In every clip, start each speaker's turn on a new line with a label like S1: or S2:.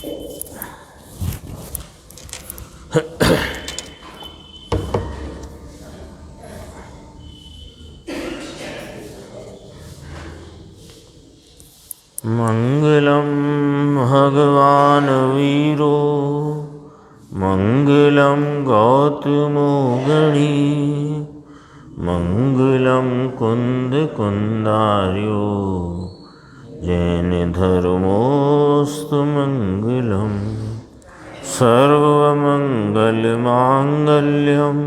S1: मंगलम भगवान वीरो मंगलम गौतमो गणी मंगलम कुंद कुंदार्यो जैन धर्मोस्तु मंगलम सर्वमंगल मांगल्यम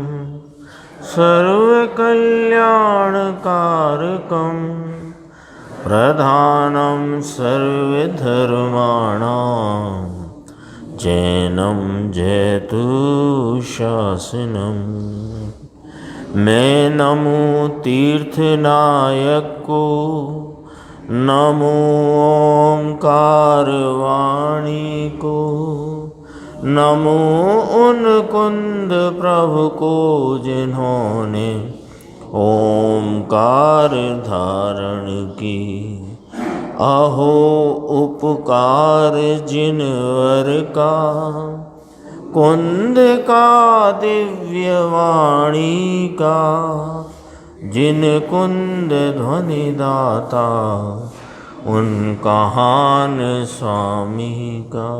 S1: सर्वकल्याणकारकम प्रधानं सर्वधर्माणां जैनं जयतु शासनम्। मैं नमो तीर्थनायक को, नमो ओंकार वाणी को, नमो उन कुंद प्रभु को जिन्होंने ओंकार धारण की। अहो उपकार जिनवर का, कुंद का दिव्य वाणी का, जिन कुंद ध्वनि दाता उन कहान स्वामी का।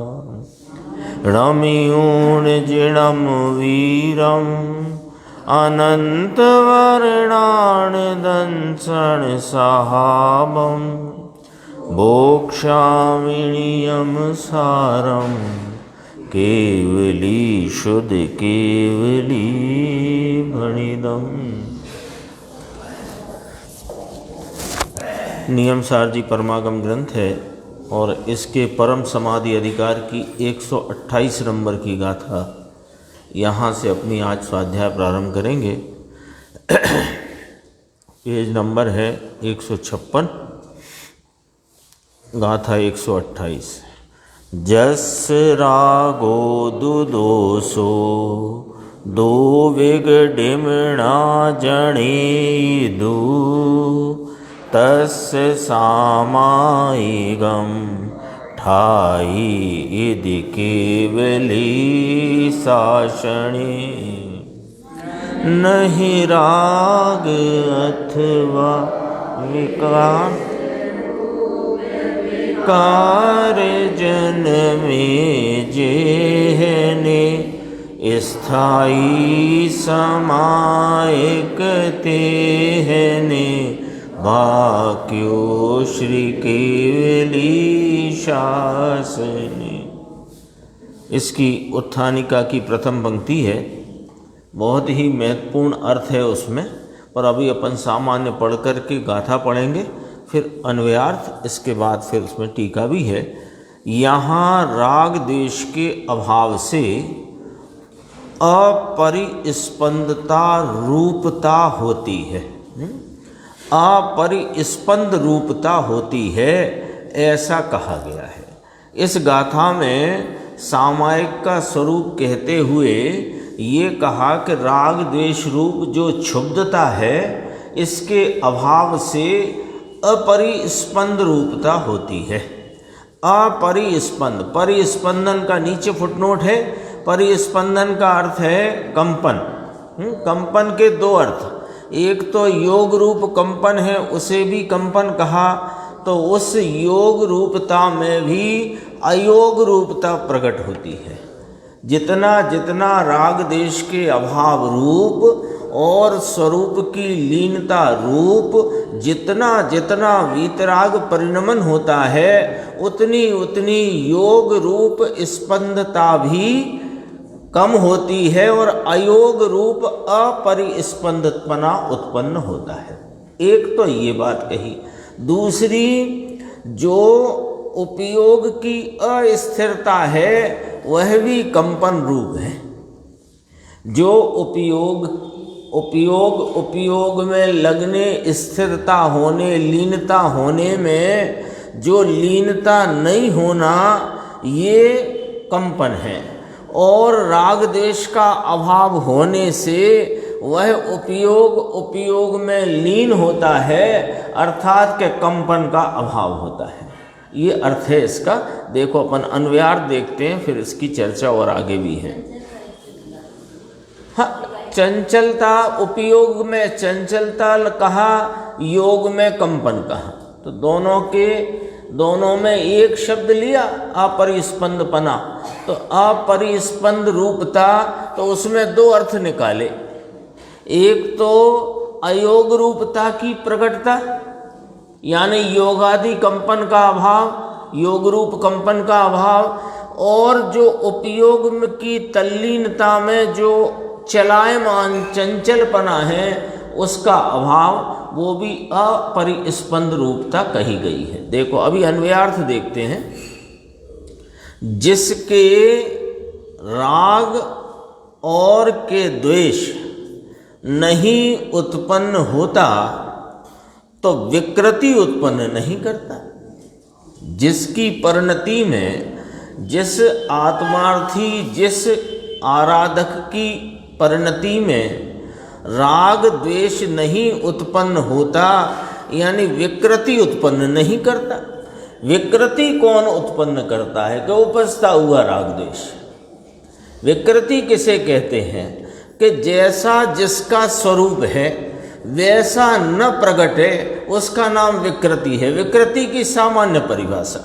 S1: रमियूण जिणम वीरम अनंत वर्णान दंसन सहाबम बोक्षामिणियम सारम केवली शुद्ध केवली भणिदम। नियम सार जी परमागम ग्रंथ है और इसके परम समाधि अधिकार की 128 नंबर की गाथा यहाँ से अपनी आज स्वाध्याय प्रारंभ करेंगे। पेज नंबर है 156, गाथा 128। जस रागो दुदोसो दो विगडिमणा जणेदु तस्य सामायिगम ठाई इदि केवली साषणे। नहीं राग अथवा विकार जन्मे जेहने स्थायी समायिक तेहने वाक्यो श्री केवली शासने। इसकी उत्थानिका की प्रथम पंक्ति है, बहुत ही महत्वपूर्ण अर्थ है उसमें, पर अभी अपन सामान्य पढ़ कर के गाथा पढ़ेंगे, फिर अन्वयार्थ, इसके बाद फिर उसमें टीका भी है। यहाँ राग देश के अभाव से अपरिस्पंदता रूपता होती है, अपरिस्पंद रूपता होती है, ऐसा कहा गया है। इस गाथा में सामायिक का स्वरूप कहते हुए ये कहा कि राग द्वेष रूप जो क्षुब्धता है इसके अभाव से अपरिस्पंद रूपता होती है। अपरिस्पंद, परिस्पंदन का नीचे फुटनोट है। परिस्पंदन का अर्थ है कंपन। कंपन के दो अर्थ, एक तो योग रूप कंपन है, उसे भी कंपन कहा, तो उस योग रूपता में भी अयोग रूपता प्रकट होती है। जितना जितना राग देश के अभाव रूप और स्वरूप की लीनता रूप, जितना जितना वीतराग परिणमन होता है, उतनी उतनी योग रूप स्पंदता भी कम होती है और अयोग रूप अपरिस्पंदपना उत्पन्न होता है। एक तो ये बात कही। दूसरी, जो उपयोग की अस्थिरता है वह भी कंपन रूप है। जो उपयोग में लगने, स्थिरता होने, लीनता होने में जो लीनता नहीं होना, ये कंपन है। और राग देश का अभाव होने से वह उपयोग में लीन होता है, अर्थात के कंपन का अभाव होता है। ये अर्थ है इसका। देखो अपन अन्वयार्थ देखते हैं, फिर इसकी चर्चा और आगे भी है। हाँ, चंचलता, उपयोग में चंचलता कहा, योग में कंपन कहा, तो दोनों में एक शब्द लिया, अपरिस्पंदपना। तो अपरिस्पंद रूपता, तो उसमें दो अर्थ निकाले। एक तो अयोग रूपता की प्रकटता, यानी योगादि कंपन का अभाव, योग रूप कंपन का अभाव, और जो उपयोग की तल्लीनता में जो चलायमान चंचलपना है उसका अभाव, वो भी अपरिस्पंद रूपता कही गई है। देखो अभी अन्वयार्थ देखते हैं। जिसके राग और के द्वेष नहीं उत्पन्न होता तो विकृति उत्पन्न नहीं करता। जिसकी परिणति में, जिस आत्मार्थी, जिस आराधक की परिणति में राग द्वेष नहीं उत्पन्न होता, यानी विकृति उत्पन्न नहीं करता। विकृति कौन उत्पन्न करता है? कि उपजता हुआ राग द्वेष। विकृति किसे कहते हैं? कि जैसा जिसका स्वरूप है वैसा न प्रगटे, उसका नाम विकृति है। विकृति की सामान्य परिभाषा,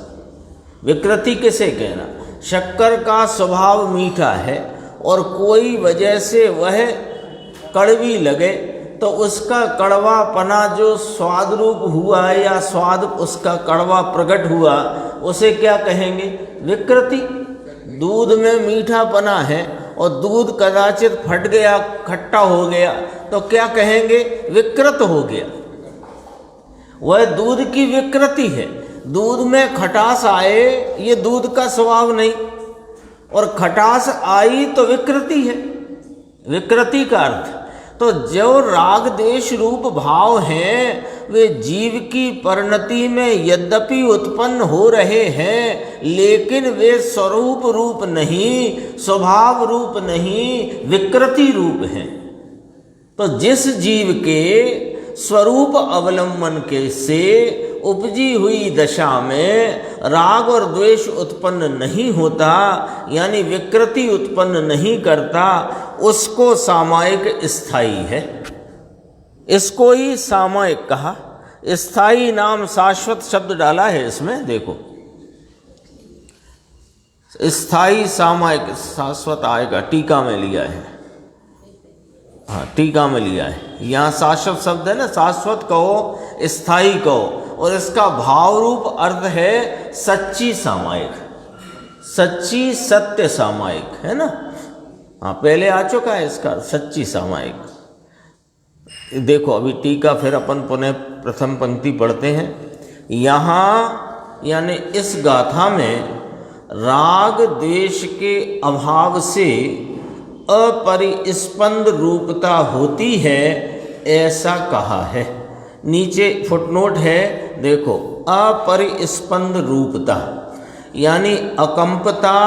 S1: विकृति किसे कहना? शक्कर का स्वभाव मीठा है और कोई वजह से वह कड़वी लगे, तो उसका कड़वापना जो स्वाद रूप हुआ या स्वाद उसका कड़वा प्रकट हुआ, उसे क्या कहेंगे? विकृति। दूध में मीठापना है और दूध कदाचित फट गया, खट्टा हो गया, तो क्या कहेंगे? विकृत हो गया। वह दूध की विकृति है। दूध में खटास आए, ये दूध का स्वभाव नहीं, और खटास आई तो विकृति है। विकृति का अर्थ, तो जो राग देश रूप भाव हैं वे जीव की परिणति में यद्यपि उत्पन्न हो रहे हैं, लेकिन वे स्वरूप रूप नहीं, स्वभाव रूप नहीं, विकृति रूप हैं। तो जिस जीव के स्वरूप अवलंबन के से उपजी हुई दशा में राग और द्वेष उत्पन्न नहीं होता, यानी विकृति उत्पन्न नहीं करता, उसको सामायिक स्थायी है। इसको ही सामायिक कहा। स्थायी नाम शाश्वत शब्द डाला है इसमें, देखो स्थायी सामायिक, शाश्वत आएगा, टीका में लिया है। हाँ, टीका में लिया है। यहाँ शाश्वत शब्द है ना, शाश्वत कहो, स्थायी कहो, और इसका भाव रूप अर्थ है सच्ची सामायिक, सच्ची सत्य सामायिक, है ना। हाँ, पहले आ चुका है इसका सच्ची सामायिक। देखो अभी टीका, फिर अपन पुनः प्रथम पंक्ति पढ़ते हैं। यहाँ यानी इस गाथा में राग द्वेष के अभाव से अपरिस्पंद रूपता होती है, ऐसा कहा है। नीचे फुटनोट है, देखो, अपरिस्पंद रूपता यानी अकंपता,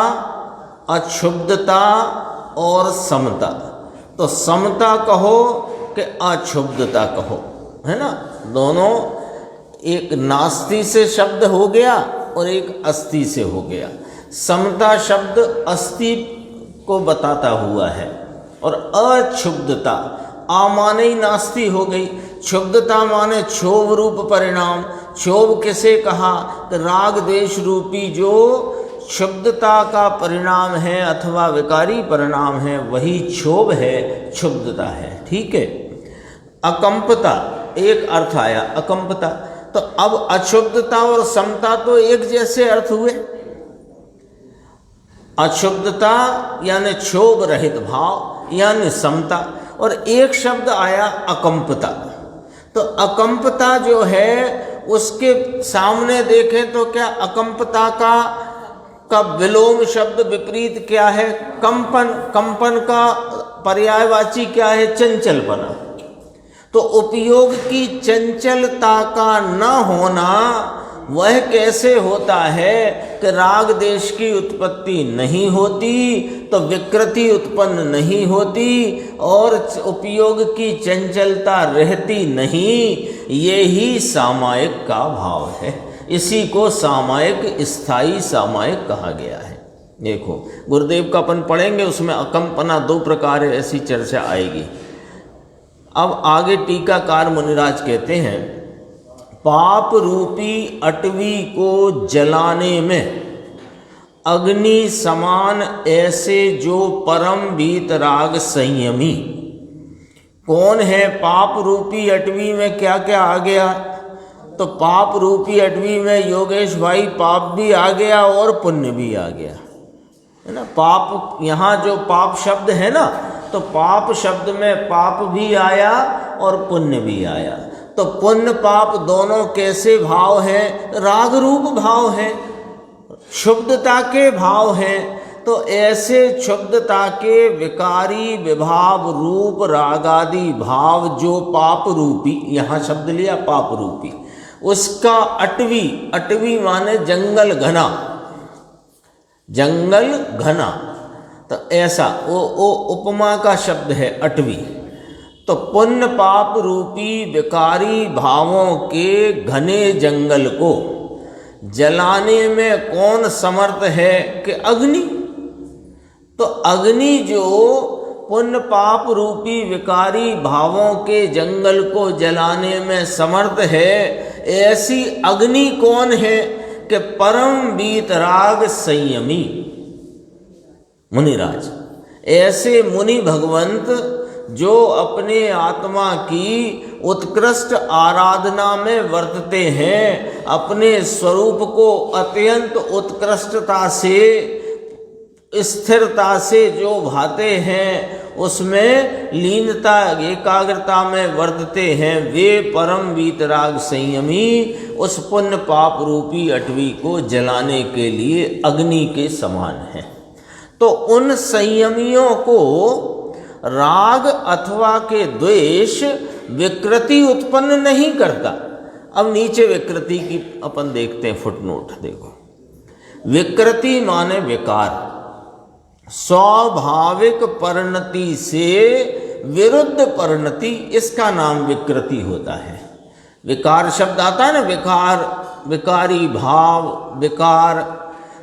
S1: अक्षुब्धता और समता। तो समता कहो कि अक्षुब्धता कहो, है ना, दोनों एक नास्ति से शब्द हो गया और एक अस्ति से हो गया। समता शब्द अस्ति को बताता हुआ है, और अक्षुब्धता आ माने ही नास्ति हो गई, क्षुब्धता माने क्षोभ रूप परिणाम। क्षोभ किसे कहा? कि राग देश रूपी जो क्षुब्धता का परिणाम है अथवा विकारी परिणाम है, वही क्षोभ है, क्षुब्धता है। ठीक है। अकंपता एक अर्थ आया, अकंपता। तो अब अक्षुब्धता और समता तो एक जैसे अर्थ हुए। अक्षुब्धता यानी क्षोभ रहित भाव यानी समता, और एक शब्द आया अकंपता। तो अकंपता जो है उसके सामने देखें तो क्या अकंपता का विलोम शब्द विपरीत क्या है? कंपन। कंपन का पर्यायवाची क्या है? चंचलपना। तो उपयोग की चंचलता का न होना वह कैसे होता है कि राग देश की उत्पत्ति नहीं होती तो विकृति उत्पन्न नहीं होती और उपयोग की चंचलता रहती नहीं। ये ही सामायिक का भाव है। इसी को सामायिक, स्थायी सामायिक कहा गया है। देखो गुरुदेव का अपन पढ़ेंगे, उसमें अकम्पना 2 प्रकार है, ऐसी चर्चा आएगी। अब आगे टीकाकार मुनिराज कहते हैं, पाप रूपी अटवी को जलाने में अग्नि समान ऐसे जो परम वीतराग संयमी। कौन है? पाप रूपी अटवी में क्या क्या आ गया? तो पाप रूपी अटवी में योगेश भाई पाप भी आ गया और पुण्य भी आ गया, है ना। पाप, यहाँ जो पाप शब्द है ना, तो पाप शब्द में पाप भी आया और पुण्य भी आया। तो पुण्य पाप दोनों कैसे भाव हैं? राग रूप भाव हैं, शुद्धता के भाव हैं। तो ऐसे शुद्धता के विकारी विभाव रूप रागादि भाव जो पाप रूपी, यहाँ शब्द लिया पाप रूपी, उसका अटवी, अटवी माने जंगल घना, जंगल घना। तो ऐसा वो उपमा का शब्द है अटवी। तो पुण्य पाप रूपी विकारी भावों के घने जंगल को जलाने में कौन समर्थ है? कि अग्नि। तो अग्नि जो पुण्य पाप रूपी विकारी भावों के जंगल को जलाने में समर्थ है, ऐसी अग्नि कौन है? कि परम वीतराग संयमी मुनिराज। ऐसे मुनि भगवंत जो अपने आत्मा की उत्कृष्ट आराधना में वर्तते हैं, अपने स्वरूप को अत्यंत उत्कृष्टता से, स्थिरता से जो भाते हैं, उसमें लीनता एकाग्रता में वर्तते हैं, वे परम वीतराग संयमी उस पुण्य पाप रूपी अटवी को जलाने के लिए अग्नि के समान हैं। तो उन संयमियों को राग अथवा के द्वेष विकृति उत्पन्न नहीं करता। अब नीचे विकृति की अपन देखते हैं, फुटनोट देखो। विकृति माने विकार, स्वाभाविक परिणति से विरुद्ध परिणति, इसका नाम विकृति होता है। विकार शब्द आता है ना, विकार, विकारी भाव, विकार।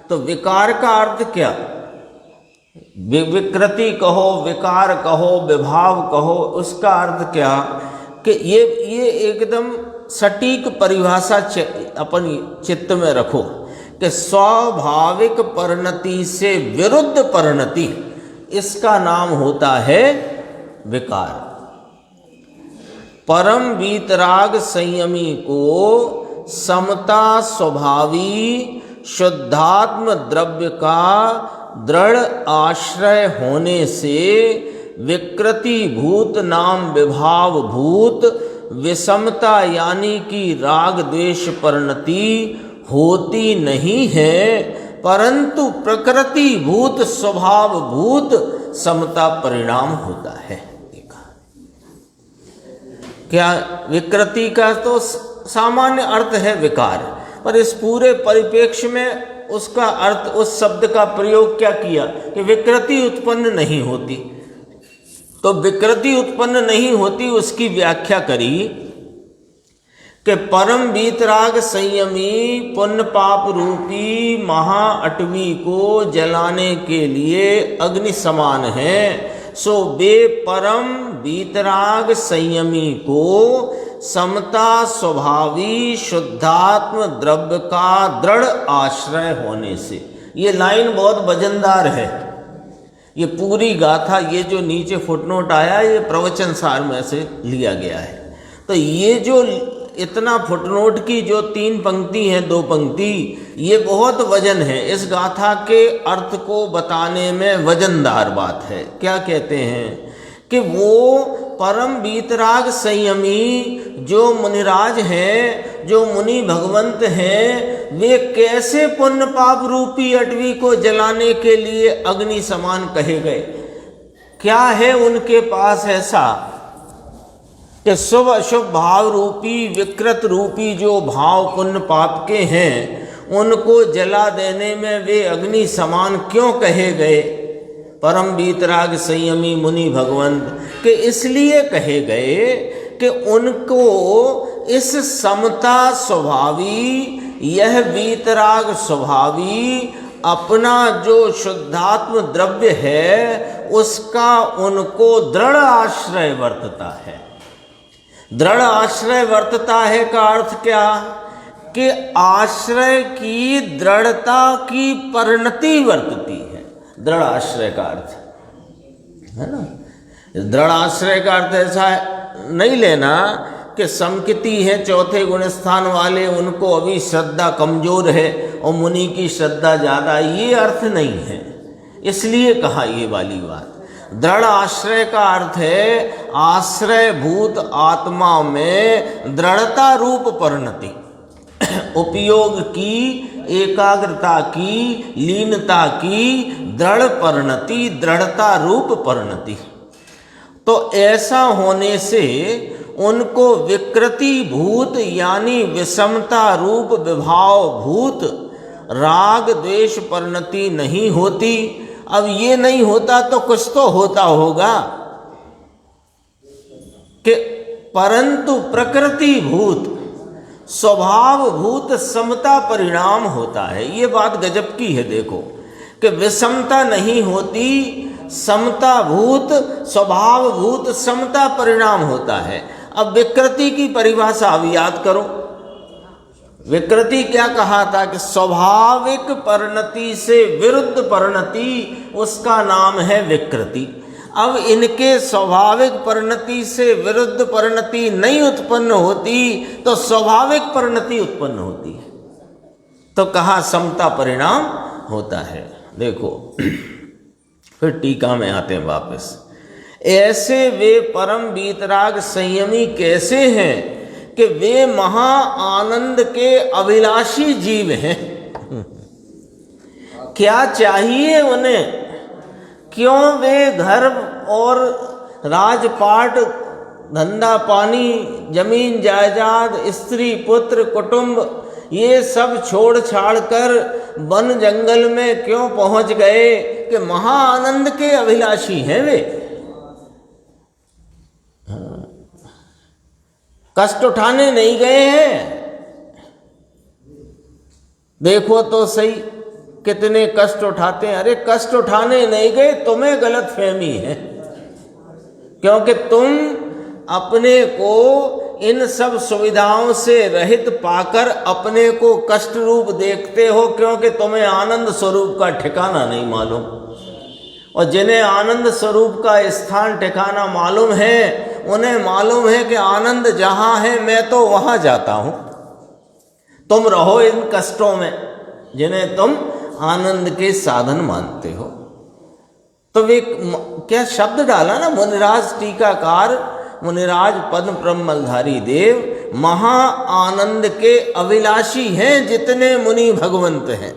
S1: तो विकार का अर्थ क्या? विकृति कहो, विकार कहो, विभाव कहो, उसका अर्थ क्या? कि ये एकदम सटीक परिभाषा अपन चित्त में रखो कि स्वाभाविक परिणति से विरुद्ध परिणति, इसका नाम होता है विकार। परम वीतराग संयमी को समता स्वभावी शुद्धात्म द्रव्य का दृढ़ आश्रय होने से विकृति भूत नाम विभाव भूत विषमता यानी कि राग द्वेष परिणति होती नहीं है, परंतु प्रकृति भूत स्वभाव भूत समता परिणाम होता है। क्या? विकृति का तो सामान्य अर्थ है विकार, पर इस पूरे परिप्रेक्ष्य में उसका अर्थ, उस शब्द का प्रयोग क्या किया कि विकृति उत्पन्न नहीं होती। तो विकृति उत्पन्न नहीं होती, उसकी व्याख्या करी कि परम वीतराग संयमी पुण्य पाप रूपी महा अटवी को जलाने के लिए अग्नि समान है। सो वे परम वीतराग संयमी को समता स्वभावी शुद्धात्म द्रव्य का दृढ़ आश्रय होने से। ये लाइन बहुत वजनदार है। ये पूरी गाथा, ये जो नीचे फुटनोट आया, ये प्रवचन सार में से लिया गया है। तो ये जो इतना फुटनोट की जो 3 पंक्ति हैं, 2 पंक्ति, ये बहुत वजन है। इस गाथा के अर्थ को बताने में वजनदार बात है। क्या कहते हैं कि वो परम वीतराग संयमी जो मुनिराज हैं, जो मुनि भगवंत हैं, वे कैसे पुण्य पाप रूपी अटवी को जलाने के लिए अग्नि समान कहे गए? क्या है उनके पास ऐसा कि शुभ अशुभ भाव रूपी विकृत रूपी जो भाव पुण्य पाप के हैं, उनको जला देने में वे अग्नि समान क्यों कहे गए? परम वीतराग संयमी मुनि भगवंत के इसलिए कहे गए कि उनको इस समता स्वभावी यह वीतराग स्वभावी अपना जो शुद्धात्म द्रव्य है उसका उनको दृढ़ आश्रय वर्तता है। दृढ़ आश्रय वर्तता है का अर्थ क्या कि आश्रय की दृढ़ता की परिणति वर्तती है। दृढ़ आश्रय का अर्थ है ना, दृढ़ आश्रय का अर्थ ऐसा नहीं लेना कि समकिति है, चौथे गुण स्थान वाले, उनको अभी श्रद्धा कमजोर है और मुनि की श्रद्धा ज़्यादा, ये अर्थ नहीं है। इसलिए कहा ये वाली बात। दृढ़ आश्रय का अर्थ है आश्रय भूत आत्मा में दृढ़ता रूप परिणति, उपयोग की, एकाग्रता की, लीनता की दृढ़ परिणति, दृढ़ता रूप परिणति। तो ऐसा होने से उनको विकृति भूत यानी विषमता रूप विभाव भूत राग द्वेष परिणति नहीं होती। अब ये नहीं होता तो कुछ तो होता होगा कि परंतु प्रकृति भूत स्वभाव भूत समता परिणाम होता है। ये बात गजब की है। देखो कि विषमता नहीं होती, समता भूत स्वभाव भूत समता परिणाम होता है। अब विकृति की परिभाषा अब याद करो। विकृति क्या कहा था कि स्वाभाविक परिणति से विरुद्ध परिणति, उसका नाम है विकृति। अब इनके स्वाभाविक परिणति से विरुद्ध परिणति नहीं उत्पन्न होती तो स्वाभाविक परिणति उत्पन्न होती है, तो कहा समता परिणाम होता है। देखो फिर टीका में आते हैं वापस। ऐसे वे परम वीतराग संयमी कैसे हैं कि वे महा आनंद के अभिलाषी जीव हैं। क्या चाहिए उन्हें, क्यों वे घर और राजपाट, धंधा पानी, जमीन जायदाद, स्त्री पुत्र कुटुंब ये सब छोड़ छाड़ कर वन जंगल में क्यों पहुंच गए कि महा आनंद के अभिलाषी हैं वे। कष्ट उठाने नहीं गए हैं। देखो तो सही कितने कष्ट उठाते हैं। अरे कष्ट उठाने नहीं गए, तुम्हें गलत फहमी है, क्योंकि तुम अपने को इन सब सुविधाओं से रहित पाकर अपने को कष्ट रूप देखते हो, क्योंकि तुम्हें आनंद स्वरूप का ठिकाना नहीं मालूम। और जिन्हें आनंद स्वरूप का स्थान ठिकाना मालूम है उन्हें मालूम है कि आनंद जहाँ है मैं तो वहाँ जाता हूँ। तुम रहो इन कष्टों में जिन्हें तुम आनंद के साधन मानते हो। तो वे क्या शब्द डाला ना मुनिराज टीकाकार, मुनिराज पद्म ब्रह्मधारी देव महा आनंद के अभिलाषी हैं जितने मुनि भगवंत हैं।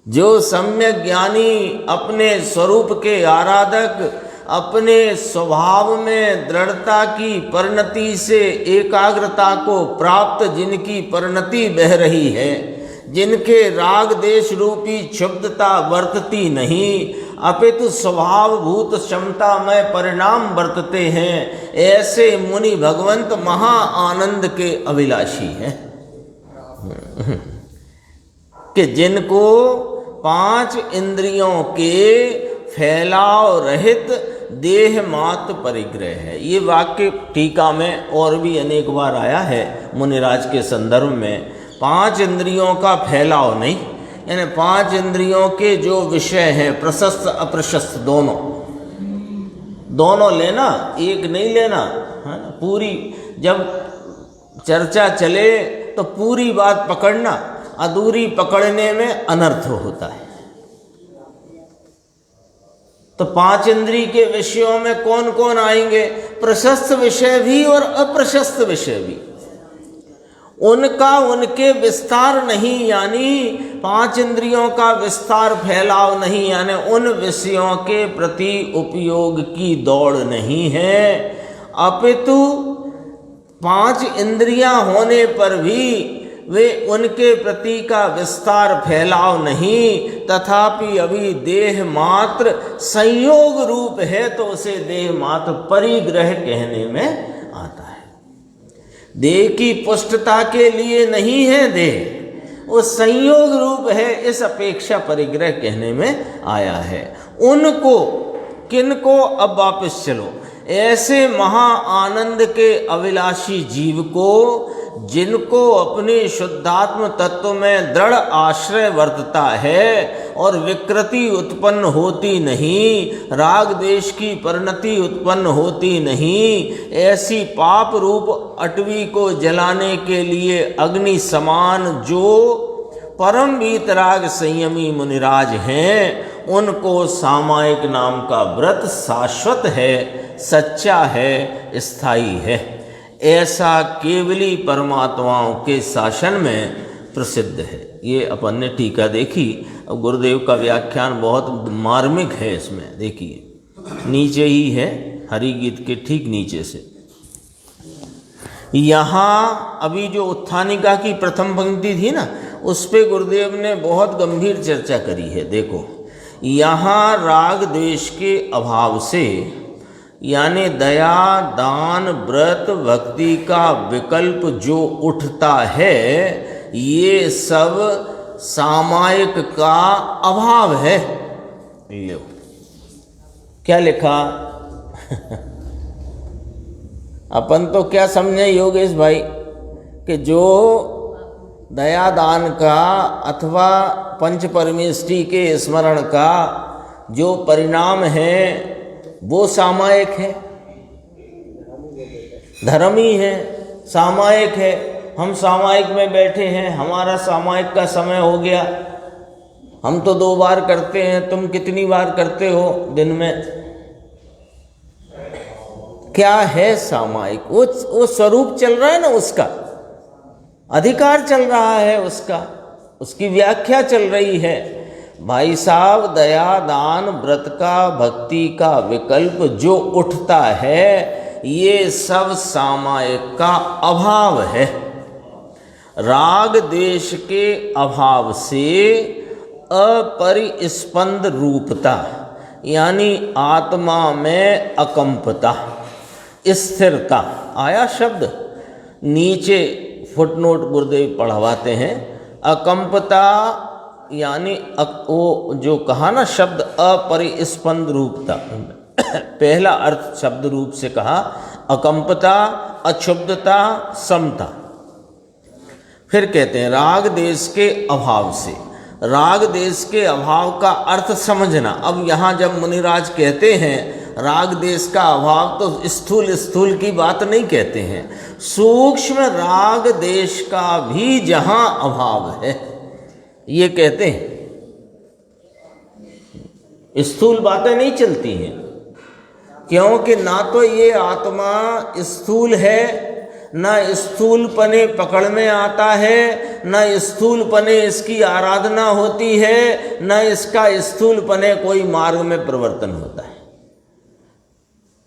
S1: जो सम्यक ज्ञानी, अपने स्वरूप के आराधक, अपने स्वभाव में दृढ़ता की परिणति से एकाग्रता को प्राप्त, जिनकी परिणति बह रही है, जिनके राग देश रूपी क्षुब्धता वर्तती नहीं अपितु स्वभाव भूत क्षमता में परिणाम वर्तते हैं, ऐसे मुनि भगवंत महा आनंद के अभिलाषी हैं कि जिनको पांच इंद्रियों के फैलाव रहित देह मात्र परिग्रह है। ये वाक्य टीका में और भी अनेक बार आया है मुनिराज के संदर्भ में। पांच इंद्रियों का फैलाव नहीं, यानी पांच इंद्रियों के जो विषय हैं प्रशस्त अप्रशस्त दोनों लेना, एक नहीं लेना, है ना। पूरी जब चर्चा चले तो पूरी बात पकड़ना, अधूरी पकड़ने में अनर्थ होता है। तो पांच इंद्रिय के विषयों में कौन कौन आएंगे? प्रशस्त विषय भी और अप्रशस्त विषय भी। उनका उनके विस्तार नहीं, यानी पांच इंद्रियों का विस्तार फैलाव नहीं, यानी उन विषयों के प्रति उपयोग की दौड़ नहीं है, अपितु पांच इंद्रियां होने पर भी वे उनके प्रति का विस्तार फैलाव नहीं, तथापि अभी देह मात्र संयोग रूप है तो उसे देह मात्र परिग्रह कहने में आता है। देह की पुष्टता के लिए नहीं है देह, वो संयोग रूप है, इस अपेक्षा परिग्रह कहने में आया है। उनको, किनको, अब वापस चलो, ऐसे महा आनंद के अभिलाषी जीव को, जिनको अपने शुद्धात्म तत्व में दृढ़ आश्रय वर्तता है और विकृति उत्पन्न होती नहीं, राग देश की परिणति उत्पन्न होती नहीं, ऐसी पाप रूप अटवी को जलाने के लिए अग्नि समान जो परम वीतराग संयमी मुनिराज हैं, उनको सामायिक नाम का व्रत शाश्वत है, सच्चा है, स्थायी है। ऐसा केवली परमात्माओं के शासन में प्रसिद्ध है। ये अपन ने टीका देखी। अब गुरुदेव का व्याख्यान बहुत मार्मिक है, इसमें देखिए नीचे ही है, हरि गीत के ठीक नीचे से। यहाँ अभी जो उत्थानिका की प्रथम पंक्ति थी ना, उस पे गुरुदेव ने बहुत गंभीर चर्चा करी है। देखो, यहाँ राग द्वेष के अभाव से, यानी दया दान व्रत भक्ति का विकल्प जो उठता है, ये सब सामायिक का अभाव है। लो क्या लिखा अपन तो क्या समझे योगेश भाई कि जो दया दान का अथवा पंच परमेष्टि के स्मरण का जो परिणाम है वो सामायिक है, धर्म ही है, सामायिक है। हम सामायिक में बैठे हैं, हमारा सामायिक का समय हो गया, हम तो 2 बार करते हैं, तुम कितनी बार करते हो दिन में? क्या है सामायिक? वो स्वरूप चल रहा है ना, उसका अधिकार चल रहा है, उसकी व्याख्या चल रही है। भाई साहब, दया दान व्रत का भक्ति का विकल्प जो उठता है, ये सब सामायिक का अभाव है। राग देश के अभाव से अपरिस्पंद रूपता, यानी आत्मा में अकंपता, स्थिरता, आया शब्द नीचे फुटनोट गुरुदेव पढ़वाते हैं। अकंपता यानी वो जो कहा ना शब्द अपरिस्पंद रूपता, पहला अर्थ शब्द रूप से कहा अकंपता, अक्षुब्धता, समता। फिर कहते हैं राग देश के अभाव से। राग देश के अभाव का अर्थ समझना। अब यहाँ जब मुनिराज कहते हैं राग देश का अभाव, तो स्थूल की बात नहीं कहते हैं, सूक्ष्म राग देश का भी जहाँ अभाव है ये कहते हैं। स्थूल बातें नहीं चलती हैं, क्योंकि ना तो ये आत्मा स्थूल है, ना स्थूलपने पकड़ में आता है, ना स्थूलपने इसकी आराधना होती है, ना इसका स्थूलपने कोई मार्ग में परिवर्तन होता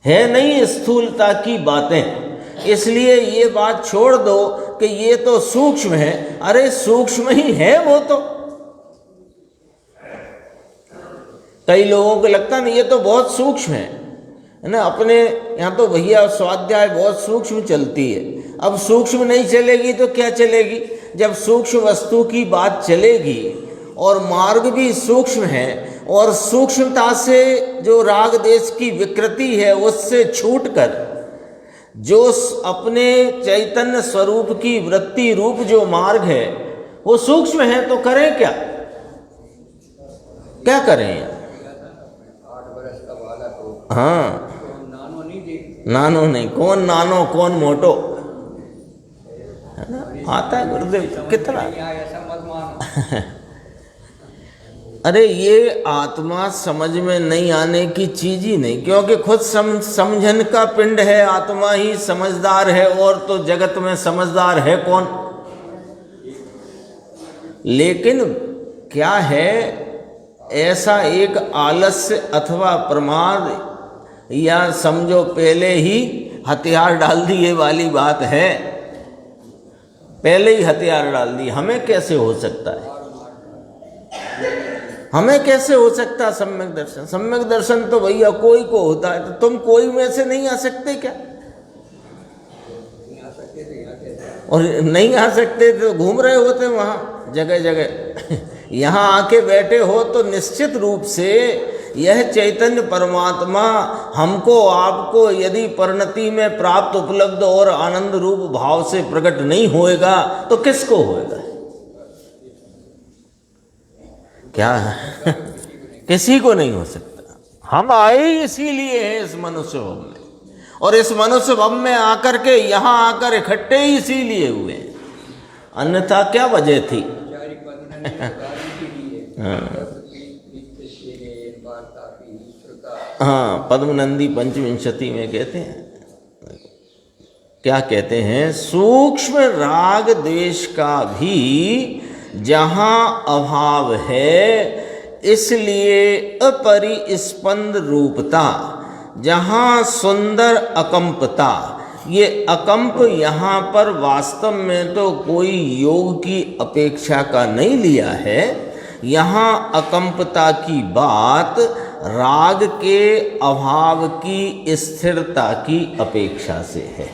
S1: है नहीं स्थूलता की बातें। इसलिए ये बात छोड़ दो कि ये तो सूक्ष्म है। अरे सूक्ष्म ही है वो तो। कई लोगों को लगता है ना ये तो बहुत सूक्ष्म है ना, अपने यहाँ तो भैया स्वाध्याय बहुत सूक्ष्म चलती है। अब सूक्ष्म नहीं चलेगी तो क्या चलेगी? जब सूक्ष्म वस्तु की बात चलेगी और मार्ग भी सूक्ष्म है, और सूक्ष्मता से जो राग देश की विकृति है उससे छूटकर जो अपने चैतन्य स्वरूप की वृत्ति रूप जो मार्ग है वो सूक्ष्म है, तो करें क्या? क्या करें? हाँ, नानो नहीं, कौन नानो कौन मोटो, है ना? आता है गुरुदेव कितना। अरे ये आत्मा समझ में नहीं आने की चीज ही नहीं, क्योंकि खुद समझन का पिंड है, आत्मा ही समझदार है, और तो जगत में समझदार है कौन? लेकिन क्या है, ऐसा एक आलस्य अथवा प्रमाद या समझो पहले ही हथियार डाल दिए वाली बात है, पहले ही हथियार डाल दी। हमें कैसे हो सकता है? हमें कैसे हो सकता है सम्यक दर्शन? सम्यक दर्शन तो भैया कोई को होता है, तो तुम कोई में से नहीं आ सकते क्या? और नहीं आ सकते तो घूम रहे होते वहाँ जगह जगह। यहाँ आके बैठे हो तो निश्चित रूप से यह चैतन्य परमात्मा हमको आपको यदि परिणति में प्राप्त उपलब्ध और आनंद रूप भाव से प्रकट नहीं होएगा तो किसको होएगा? क्या किसी को नहीं हो सकता। हम आए इसीलिए हैं इस मनुष्य भव में, और इस मनुष्य भव में आकर के यहाँ आकर इकट्ठे ही इसीलिए हुए, अन्यथा क्या वजह थी? हाँ, पद्मनंदी पंचविंशति में कहते हैं, क्या कहते हैं? सूक्ष्म राग द्वेष का भी जहाँ अभाव है, इसलिए अपरिस्पंद रूपता, जहाँ सुंदर अकंपता। ये अकंप यहाँ पर वास्तव में तो कोई योग की अपेक्षा का नहीं लिया है। यहाँ अकंपता की बात राग के अभाव की स्थिरता की अपेक्षा से है।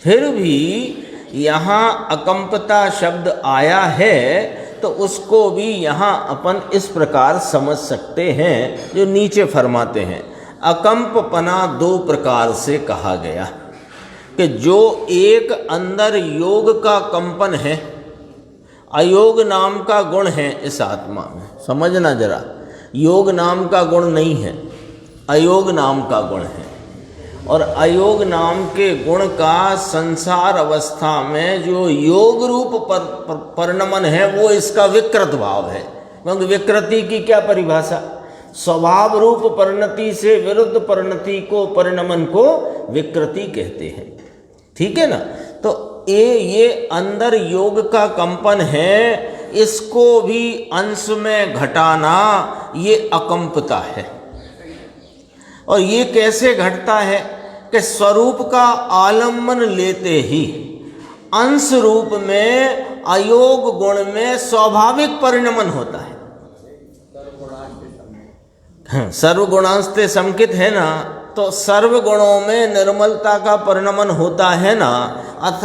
S1: फिर भी यहाँ अकंपता शब्द आया है तो उसको भी यहाँ अपन इस प्रकार समझ सकते हैं जो नीचे फरमाते हैं। अकंपपना दो प्रकार से कहा गया कि जो एक अंदर योग का कंपन है, अयोग नाम का गुण है इस आत्मा में, समझना जरा, योग नाम का गुण नहीं है, अयोग नाम का गुण है। और अयोग नाम के गुण का संसार अवस्था में जो योग रूप परिणमन है वो इसका विकृत भाव है। क्योंकि विकृति की क्या परिभाषा? स्वभाव रूप परिणति से विरुद्ध परिणति को, परिणमन को विकृति कहते हैं। ठीक है ना? तो ये अंदर योग का कंपन है, इसको भी अंश में घटाना ये अकंपता है। और ये कैसे घटता है कि स्वरूप का आलम्बन लेते ही अंश रूप में अयोग गुण में स्वाभाविक परिणमन होता है। सर्वगुणांस्ते संकित है ना, तो सर्वगुणों में निर्मलता का परिणमन होता है ना,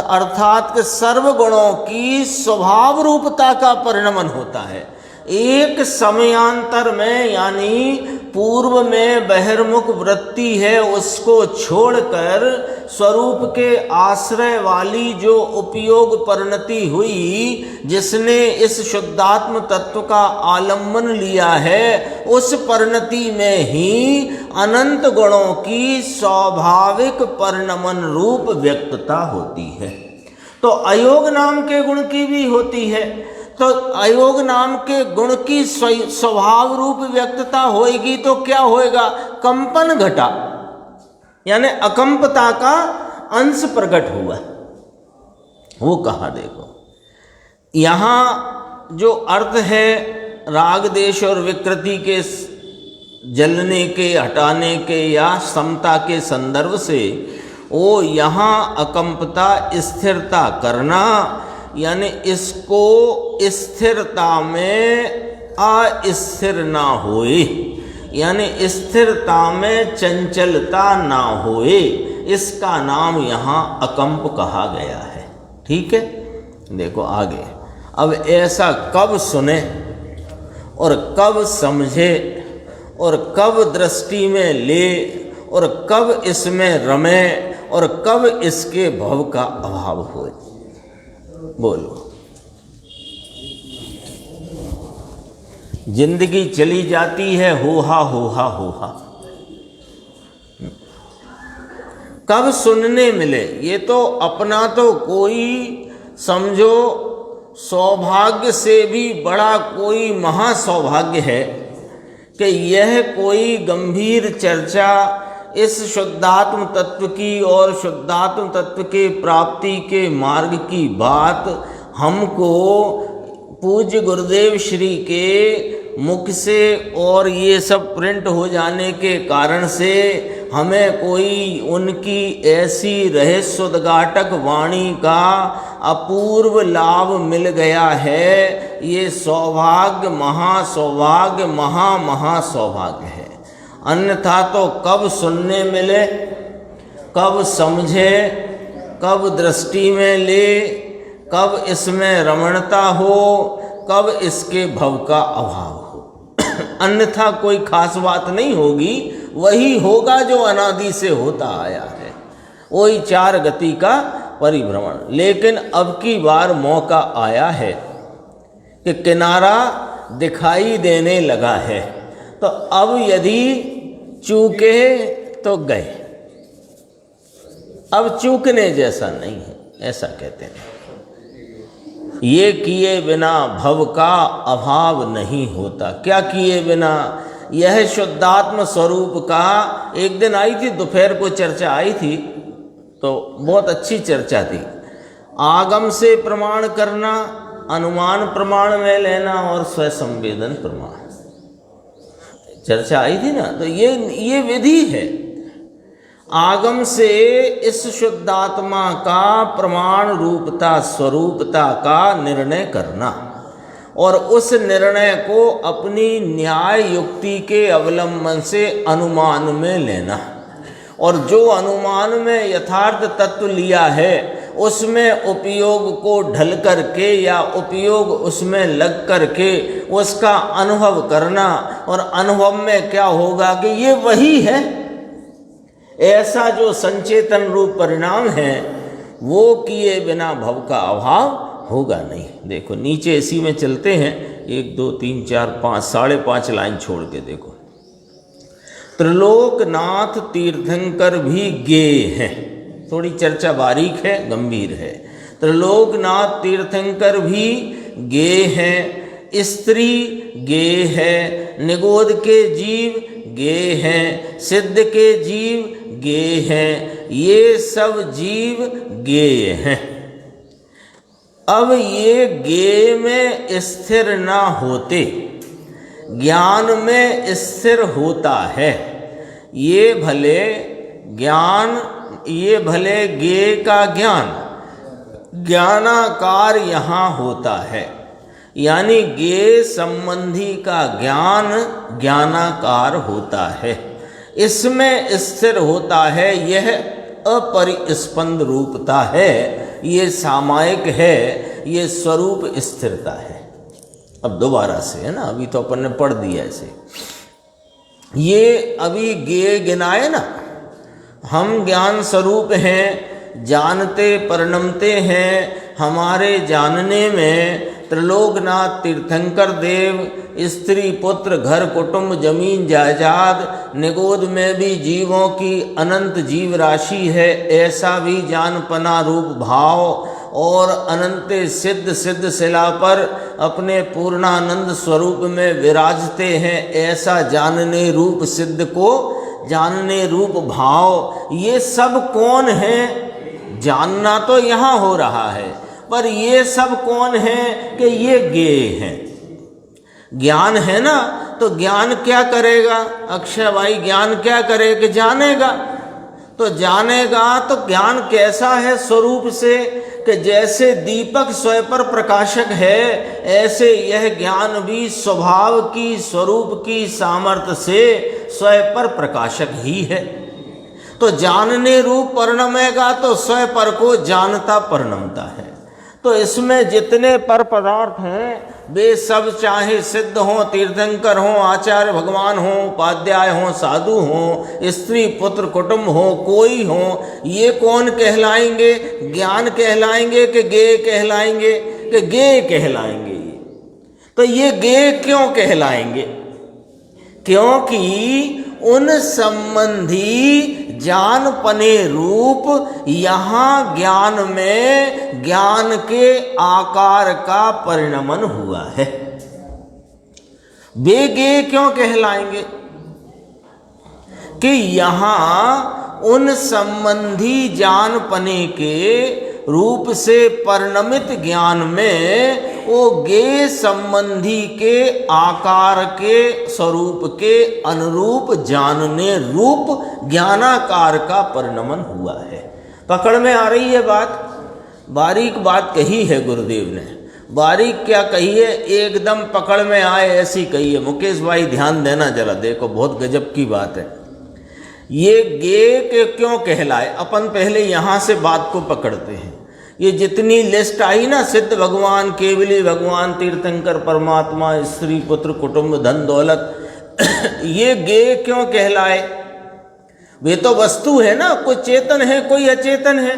S1: अर्थात कि सर्वगुणों की स्वभाव रूपता का परिणमन होता है। एक समयांतर में, यानी पूर्व में बहिर्मुख वृत्ति है उसको छोड़कर स्वरूप के आश्रय वाली जो उपयोग परिणति हुई, जिसने इस शुद्धात्म तत्व का आलम्बन लिया है, उस परिणति में ही अनंत गुणों की स्वाभाविक परिणमन रूप व्यक्तता होती है। तो अयोग नाम के गुण की भी होती है। तो अयोग नाम के गुण की स्वभाव रूप व्यक्तता होएगी तो क्या होएगा? कंपन घटा, यानी अकंपता का अंश प्रकट हुआ। वो कहा देखो, यहाँ जो अर्थ है राग देश और विकृति के जलने के, हटाने के या समता के संदर्भ से, वो यहाँ अकंपता स्थिरता करना, यानी इसको स्थिरता में अस्थिर ना होए, यानी स्थिरता में चंचलता ना होए, इसका नाम यहाँ अकंप कहा गया है। ठीक है, देखो आगे। अब ऐसा कब सुने और कब समझे और कब दृष्टि में ले और कब इसमें रमे और कब इसके भव का अभाव होए? बोलो। जिंदगी चली जाती है होहा होहा होहा, कब सुनने मिले? ये तो अपना तो कोई समझो सौभाग्य से भी बड़ा कोई महासौभाग्य है कि यह कोई गंभीर चर्चा इस शुद्धात्म तत्व की और शुद्धात्म तत्व के प्राप्ति के मार्ग की बात हमको पूज्य गुरुदेव श्री के मुख से और ये सब प्रिंट हो जाने के कारण से हमें कोई उनकी ऐसी रहस्योद्घाटक वाणी का अपूर्व लाभ मिल गया है। ये सौभाग्य, महासौभाग्य, महासौभाग्य है। अन्यथा तो कब सुनने मिले, कब समझे, कब दृष्टि में ले कब इसमें रमणता हो, कब इसके भव का अभाव हो। अन्यथा कोई खास बात नहीं होगी, वही होगा जो अनादि से होता आया है, वही चार गति का परिभ्रमण। लेकिन अब की बार मौका आया है कि किनारा दिखाई देने लगा है, तो अब यदि चूके तो गए, अब चूकने जैसा नहीं है, ऐसा कहते हैं। ये किए बिना भव का अभाव नहीं होता। क्या किए बिना? यह शुद्धात्म स्वरूप का एक दिन आई थी, दोपहर को चर्चा आई थी, तो बहुत अच्छी चर्चा थी। आगम से प्रमाण करना, अनुमान प्रमाण में लेना और स्वसंवेदन प्रमाण, चर्चा आई थी ना। तो ये विधि है, आगम से इस शुद्धात्मा का प्रमाण रूपता स्वरूपता का निर्णय करना और उस निर्णय को अपनी न्याय युक्ति के अवलंबन से अनुमान में लेना, और जो अनुमान में यथार्थ तत्व लिया है उसमें उपयोग को ढल करके या उपयोग उसमें लग करके उसका अनुभव करना, और अनुभव में क्या होगा कि ये वही है, ऐसा जो संचेतन रूप परिणाम है वो किए बिना भव का अभाव होगा नहीं। देखो नीचे इसी में चलते हैं, 1 2 3 4 5 5.5 लाइन छोड़ के देखो। त्रिलोकनाथ तीर्थंकर भी गे हैं, थोड़ी चर्चा बारीक है, गंभीर है। त्रिलोकनाथ तीर्थंकर भी गे हैं, स्त्री गे है, निगोद के जीव गे हैं, सिद्ध के जीव गे हैं, ये सब जीव गे हैं। अब ये गे में स्थिर ना होते ज्ञान में स्थिर होता है। ये भले ज्ञान, ये भले गे का ज्ञान ज्ञानाकार यहाँ होता है, यानी गे संबंधी का ज्ञान ज्ञानाकार होता है, इसमें स्थिर होता है। यह अपरिस्पंद रूपता है, ये सामायिक है, ये स्वरूप स्थिरता है। अब दोबारा से है ना, अभी तो अपन ने पढ़ दिया ऐसे। ये अभी गे गिनाए ना, हम ज्ञान स्वरूप हैं, जानते परिणमते हैं। हमारे जानने में त्रिलोकनाथ तीर्थंकर देव, स्त्री पुत्र घर कुटुंब जमीन जायदाद, निगोद में भी जीवों की अनंत जीव राशि है, ऐसा भी जानपना रूप भाव, और अनंत सिद्ध सिद्ध शिला पर अपने पूर्णानंद स्वरूप में विराजते हैं, ऐसा जानने रूप सिद्ध को जानने रूप भाव। ये सब कौन है? जानना तो यहाँ हो रहा है, पर ये सब कौन है कि ये गे हैं। ज्ञान है ना, तो ज्ञान क्या करेगा? अक्षय भाई ज्ञान क्या करे कि जानेगा। तो जानेगा तो ज्ञान कैसा है? स्वरूप से, कि जैसे दीपक स्वयं पर प्रकाशक है, ऐसे यह ज्ञान भी स्वभाव की स्वरूप की सामर्थ्य से स्वयं पर प्रकाशक ही है। तो जानने रूप परिणमेगा तो स्वयं पर को जानता परिणमता है। तो इसमें जितने पर पदार्थ हैं वे सब चाहे सिद्ध हों, तीर्थंकर हों, आचार्य भगवान हों, उपाध्याय हों, साधु हों, स्त्री पुत्र कुटुंब हों, कोई हों, ये कौन कहलाएंगे? ज्ञान कहलाएंगे कि गे कहलाएंगे? कि गे कहलाएंगे। तो ये गे क्यों कहलाएंगे? क्योंकि उन संबंधी जानपने रूप यहाँ ज्ञान में ज्ञान के आकार का परिणमन हुआ है। वे गे क्यों कहलाएंगे? कि यहाँ उन संबंधी जानपने के रूप से परिणमित ज्ञान में वो गे संबंधी के आकार के स्वरूप के अनुरूप जानने रूप ज्ञानाकार का परिणमन हुआ है। पकड़ में आ रही है बात? बारीक बात कही है गुरुदेव ने। बारीक क्या कही है? एकदम पकड़ में आए ऐसी कही है। मुकेश भाई ध्यान देना जरा, देखो बहुत गजब की बात है। ये गे के क्यों कहलाए? अपन पहले यहाँ से बात को पकड़ते हैं। ये जितनी लिस्ट आई ना, सिद्ध भगवान, केवली भगवान, तीर्थंकर परमात्मा, स्त्री पुत्र कुटुंब धन दौलत, ये गे क्यों कहलाए? वे तो वस्तु है ना, कोई चेतन है कोई अचेतन है।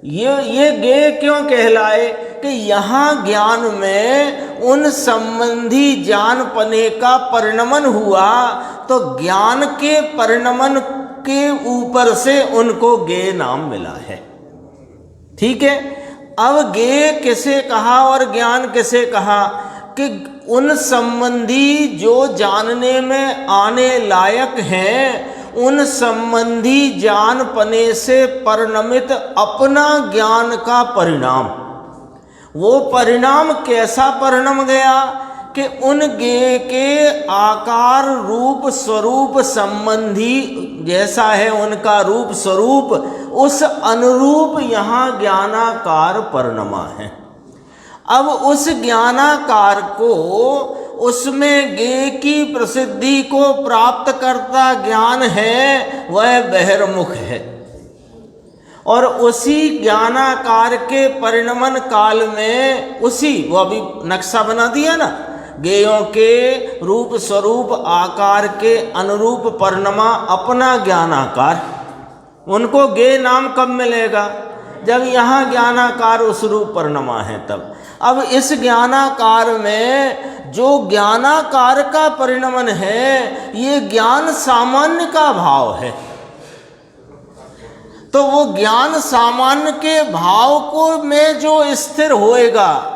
S1: ये गे क्यों कहलाए कि यहाँ ज्ञान में उन संबंधी जान पने का परिणमन हुआ, तो ज्ञान के परिणमन के ऊपर से उनको गे नाम मिला है। ठीक है, अब गे किसे कहा और ज्ञान किसे कहा? कि उन संबंधी जो जानने में आने लायक हैं, उन संबंधी जान पने से परिणमित अपना ज्ञान का परिणाम। वो परिणाम कैसा परिणम गया कि उन गे के आकार रूप स्वरूप संबंधी जैसा है उनका रूप स्वरूप, उस अनुरूप यहाँ ज्ञानाकार परिणमा है। अब उस ज्ञानाकार को, उसमें गे की प्रसिद्धि को प्राप्त करता ज्ञान है, वह बहिर्मुख है। और उसी ज्ञानाकार के परिणमन काल में वो अभी नक्शा बना दिया ना, गेयों के रूप स्वरूप आकार के अनुरूप परिणमा अपना ज्ञानाकार, उनको गे नाम कब मिलेगा? जब यहाँ ज्ञानाकार उस रूप परिणमा है तब। अब इस ज्ञानाकार में जो ज्ञानाकार का परिणमन है, ये ज्ञान सामान्य का भाव है। तो वो ज्ञान सामान्य के भाव को में जो स्थिर होएगा,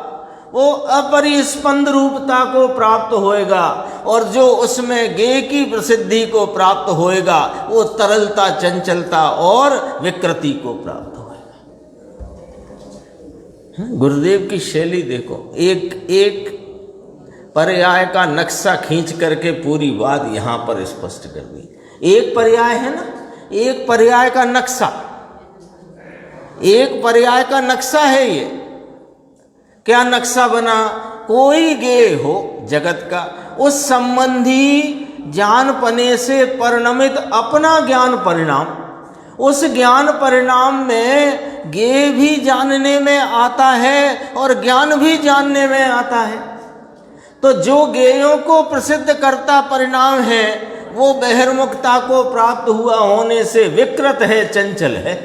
S1: वो अपरिस्पंद रूपता को प्राप्त होएगा, और जो उसमें गे की प्रसिद्धि को प्राप्त होएगा, वो तरलता, चंचलता और विकृति को प्राप्त होएगा। गुरुदेव की शैली देखो, एक पर्याय का नक्शा खींच करके पूरी बात यहाँ पर स्पष्ट कर दी। एक पर्याय है ना, एक पर्याय का नक्शा, एक पर्याय का नक्शा है ये। क्या नक्शा बना? कोई गे हो जगत का, उस संबंधी जान पने से परिणमित अपना ज्ञान परिणाम, उस ज्ञान परिणाम में गे भी जानने में आता है और ज्ञान भी जानने में आता है। तो जो गेयों को प्रसिद्ध करता परिणाम है, वो बहिर्मुखता को प्राप्त हुआ होने से विकृत है, चंचल है।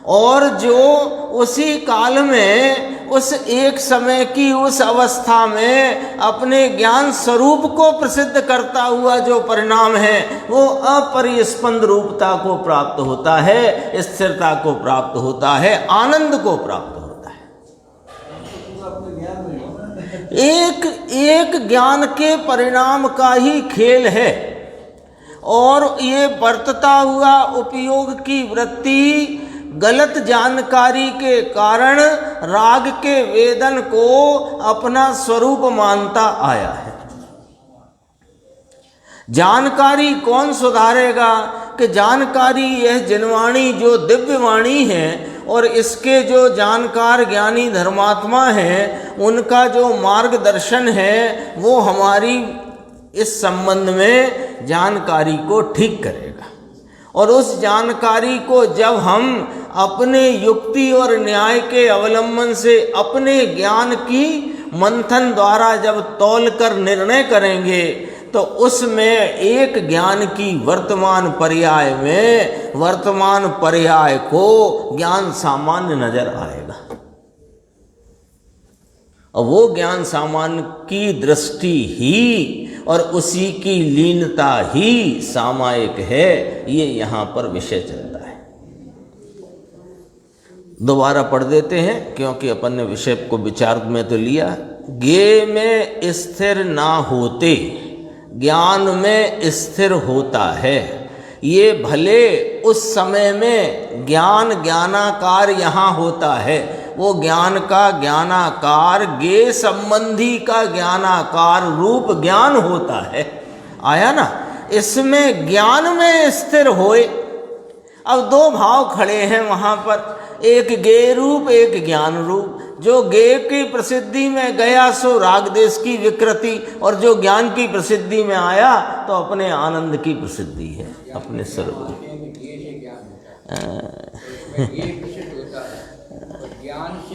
S1: और जो उसी काल में, उस एक समय की उस अवस्था में अपने ज्ञान स्वरूप को प्रसिद्ध करता हुआ जो परिणाम है, वो अपरिस्पंद रूपता को प्राप्त होता है, स्थिरता को प्राप्त होता है, आनंद को प्राप्त होता है। एक ज्ञान के परिणाम का ही खेल है। और ये बरतता हुआ उपयोग की वृत्ति गलत जानकारी के कारण राग के वेदन को अपना स्वरूप मानता आया है। जानकारी कौन सुधारेगा? कि जानकारी यह जिनवाणी जो दिव्य वाणी है, और इसके जो जानकार ज्ञानी धर्मात्मा हैं, उनका जो मार्गदर्शन है, वो हमारी इस संबंध में जानकारी को ठीक करेगा। और उस जानकारी को जब हम अपने युक्ति और न्याय के अवलंबन से अपने ज्ञान की मंथन द्वारा जब तौल कर निर्णय करेंगे, तो उसमें एक ज्ञान की वर्तमान पर्याय में वर्तमान पर्याय को ज्ञान सामान्य नजर आएगा। और वो ज्ञान सामान्य की दृष्टि ही और उसी की लीनता ही सामायिक है। ये यहाँ पर विषय चलता है। दोबारा पढ़ देते हैं, क्योंकि अपन ने विषय को विचार में तो लिया। गे में स्थिर ना होते ज्ञान में स्थिर होता है। ये भले उस समय में ज्ञान ज्ञानाकार यहाँ होता है, वो ज्ञान का ज्ञानाकार गे संबंधी का ज्ञानाकार रूप ज्ञान होता है। आया ना? इसमें ज्ञान में स्थिर होए। अब दो भाव खड़े हैं वहाँ पर, एक गे रूप एक ज्ञान रूप। जो गे की प्रसिद्धि में गया सो राग देश की विकृति, और जो ज्ञान की प्रसिद्धि में आया तो अपने आनंद की प्रसिद्धि है, अपने स्वरूप।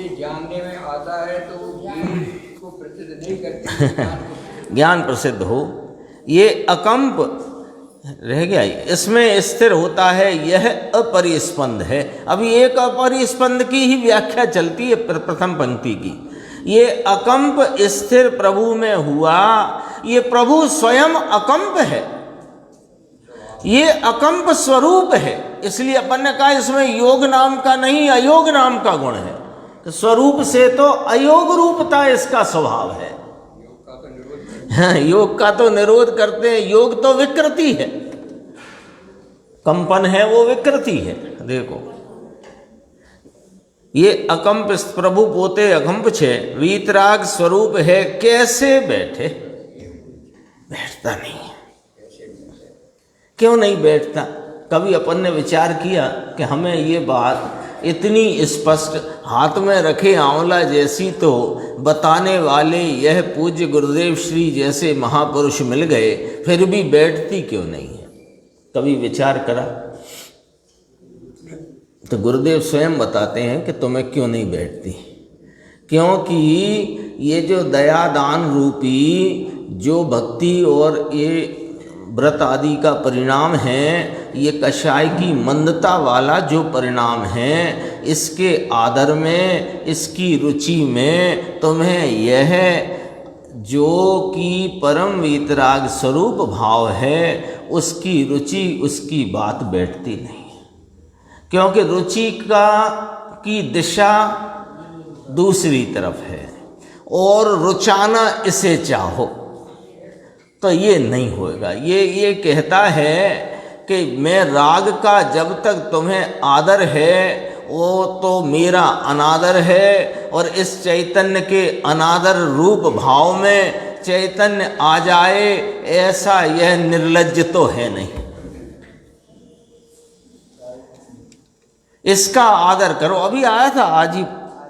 S2: ये जानने में आता है तो ज्ञान को प्रसिद्ध नहीं करते,
S1: ज्ञान प्रसिद्ध हो। ये अकंप रह गया, इसमें स्थिर होता है, यह अपरिस्पंद है। अभी एक अपरिस्पंद की ही व्याख्या चलती है प्रथम पंक्ति की। ये अकंप स्थिर प्रभु में हुआ, ये प्रभु स्वयं अकंप है, ये अकंप स्वरूप है। इसलिए अपन ने कहा इसमें योग नाम का नहीं अयोग नाम का गुण है। तो स्वरूप से तो अयोग रूपता इसका स्वभाव है। हाँ, योग का तो निरोध करते हैं, योग तो विकृति है, कंपन है वो विकृति है। देखो ये अकंप प्रभु पोते अकंप छे, वीतराग स्वरूप है, कैसे बैठे? बैठता नहीं है। क्यों नहीं बैठता? कभी अपन ने विचार किया कि हमें ये बात इतनी स्पष्ट हाथ में रखे आंवला जैसी तो बताने वाले यह पूज्य गुरुदेव श्री जैसे महापुरुष मिल गए, फिर भी बैठती क्यों नहीं है? कभी विचार करा? तो गुरुदेव स्वयं बताते हैं कि तुम्हें क्यों नहीं बैठती। क्योंकि ये जो दया दान रूपी जो भक्ति और ये व्रत आदि का परिणाम है, ये कषाय की मंदता वाला जो परिणाम है, इसके आदर में, इसकी रुचि में तुम्हें यह जो कि परम वीतराग स्वरूप भाव है उसकी रुचि, उसकी बात बैठती नहीं है। क्योंकि रुचि की दिशा दूसरी तरफ है और रुचाना इसे चाहो तो ये नहीं होगा। ये कहता है कि मैं राग का जब तक तुम्हें आदर है वो तो मेरा अनादर है, और इस चैतन्य के अनादर रूप भाव में चैतन्य आ जाए ऐसा यह निर्लज्ज तो है नहीं। इसका आदर करो। अभी आया था, आज ही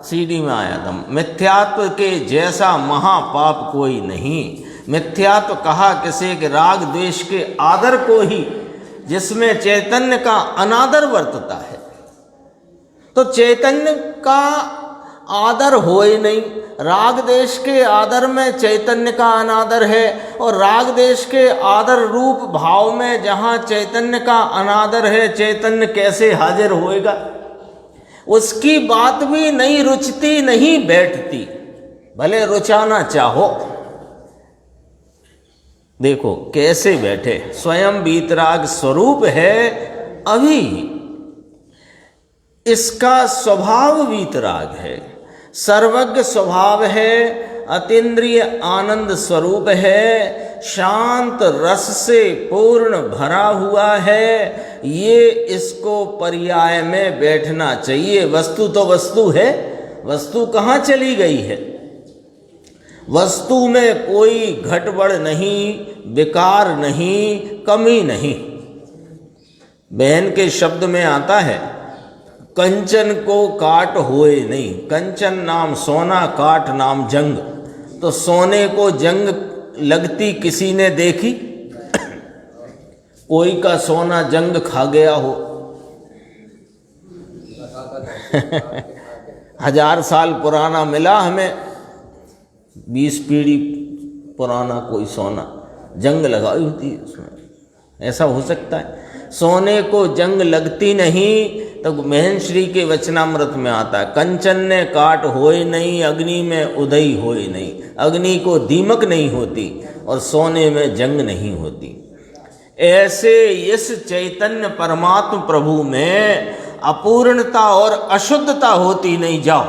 S1: सीडी में आया था, मिथ्यात्व के जैसा महापाप कोई नहीं। मिथ्यात्व कहा किसी के राग द्वेष के आदर को ही, जिसमें चैतन्य का अनादर वर्तता है। तो चैतन्य का आदर हो ही नहीं, राग देश के आदर में चैतन्य का अनादर है, और राग देश के आदर रूप भाव में जहाँ चैतन्य का अनादर है, चैतन्य कैसे हाजिर होएगा? उसकी बात भी नहीं रुचती, नहीं बैठती, भले रुचाना चाहो। देखो कैसे बैठे, स्वयं वीतराग स्वरूप है, अभी इसका स्वभाव वीतराग है, सर्वज्ञ स्वभाव है, अतीन्द्रिय आनंद स्वरूप है, शांत रस से पूर्ण भरा हुआ है। ये इसको पर्याय में बैठना चाहिए। वस्तु तो वस्तु है, वस्तु कहाँ चली गई है? वस्तु में कोई घटबड़ नहीं, विकार नहीं, कमी नहीं। बहन के शब्द में आता है, कंचन को काट होए नहीं। कंचन नाम सोना, काट नाम जंग। तो सोने को जंग लगती किसी ने देखी? कोई का सोना जंग खा गया हो? 1000 साल पुराना मिला हमें, 20 पीढ़ी पुराना कोई सोना, जंग लगाई होती है उसमें, ऐसा हो सकता है? सोने को जंग लगती नहीं। तो महन श्री के वचनामृत में आता है, कंचन ने काट होए नहीं, अग्नि में उदय होए नहीं। अग्नि को दीमक नहीं होती और सोने में जंग नहीं होती। ऐसे इस चैतन्य परमात्म प्रभु में अपूर्णता और अशुद्धता होती नहीं। जाओ,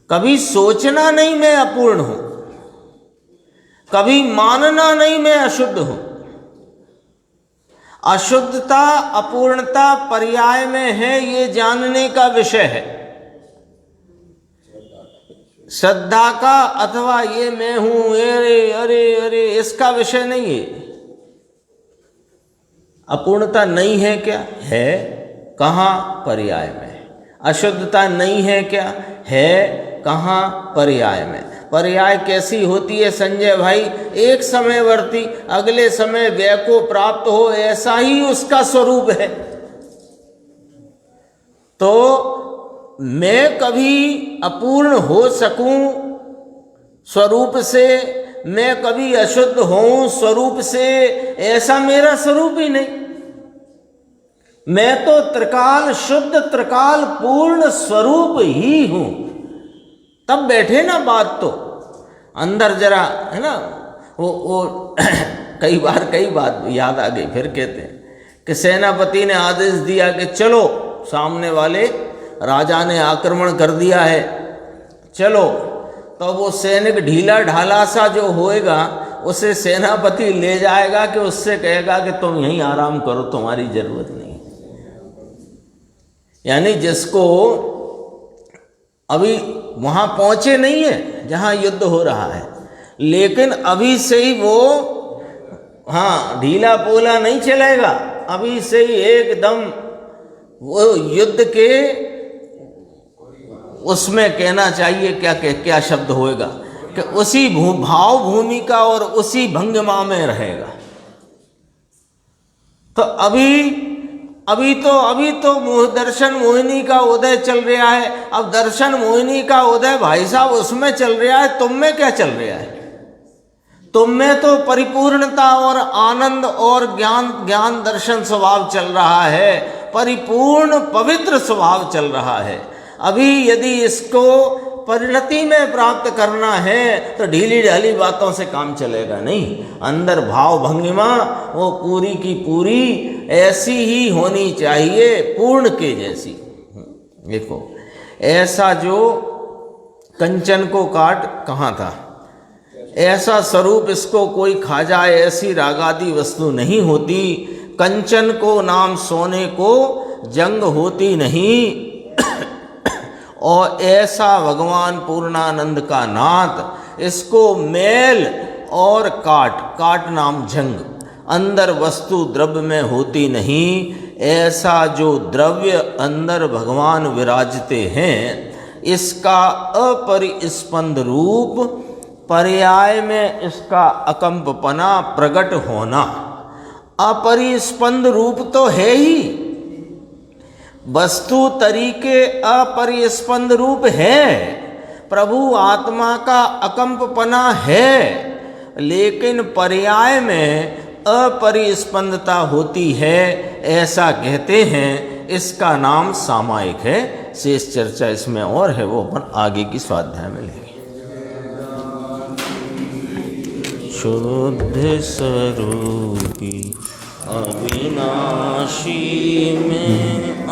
S1: कभी सोचना नहीं मैं अपूर्ण हूं, कभी मानना नहीं मैं अशुद्ध हूं। अशुद्धता अपूर्णता पर्याय में है, ये जानने का विषय है। श्रद्धा का अथवा ये मैं हूं, अरे अरे अरे, इसका विषय नहीं है। अपूर्णता नहीं है क्या? है। कहाँ? पर्याय में। अशुद्धता नहीं है क्या? है। कहाँ? पर्याय में। पर्याय कैसी होती है संजय भाई? एक समयवर्ती, अगले समय व्यय को प्राप्त हो, ऐसा ही उसका स्वरूप है। तो मैं कभी अपूर्ण हो सकूं स्वरूप से, मैं कभी अशुद्ध हूं स्वरूप से, ऐसा मेरा स्वरूप ही नहीं। मैं तो त्रिकाल शुद्ध त्रिकाल पूर्ण स्वरूप ही हूं। तब बैठे ना बात तो अंदर जरा, है ना, वो कई बात याद आ गई। फिर कहते हैं कि सेनापति ने आदेश दिया कि चलो, सामने वाले राजा ने आक्रमण कर दिया है, चलो। तो वो सैनिक ढीला ढाला सा जो होएगा उसे सेनापति ले जाएगा कि उससे कहेगा कि तुम यहीं आराम करो, तुम्हारी जरूरत नहीं। यानी जिसको अभी वहां पहुंचे नहीं है जहां युद्ध हो रहा है, लेकिन अभी से ही वो, हाँ, ढीला पोला नहीं चलेगा, अभी से ही एकदम वो युद्ध के उसमें कहना चाहिए क्या शब्द होएगा कि उसी भाव भूमिका और उसी भंगिमा में रहेगा। तो अभी तो दर्शन मोहिनी का उदय चल रहा है। अब दर्शन मोहिनी का उदय भाई साहब उसमें चल रहा है, तुम में क्या चल रहा है? तुम में तो परिपूर्णता और आनंद और ज्ञान दर्शन स्वभाव चल रहा है, परिपूर्ण पवित्र स्वभाव चल रहा है। अभी यदि इसको परिणति में प्राप्त करना है तो ढीली ढाली बातों से काम चलेगा नहीं। अंदर भाव भंगिमा वो पूरी की पूरी ऐसी ही होनी चाहिए, पूर्ण के जैसी। देखो, ऐसा जो कंचन को काट कहाँ था, ऐसा स्वरूप इसको कोई खा जाए, ऐसी रागादि वस्तु नहीं होती। कंचन को नाम सोने को जंग होती नहीं। और ऐसा भगवान पूर्णानंद का नाथ, इसको मेल और काट नाम जंग, अंदर वस्तु द्रव्य में होती नहीं। ऐसा जो द्रव्य अंदर भगवान विराजते हैं, इसका अपरिस्पंद रूप, पर्याय में इसका अकंपना प्रकट होना। अपरिस्पंद रूप तो है ही, वस्तु तरीके अपरिस्पंद रूप है, प्रभु आत्मा का अकंपना है, लेकिन पर्याय में अपरिस्पंदता होती है, ऐसा कहते हैं। इसका नाम सामायिक है। शेष चर्चा इसमें और है, वो अपन आगे की स्वाध्याय में लेंगे। शुद्ध स्वरूपी अविनाशी में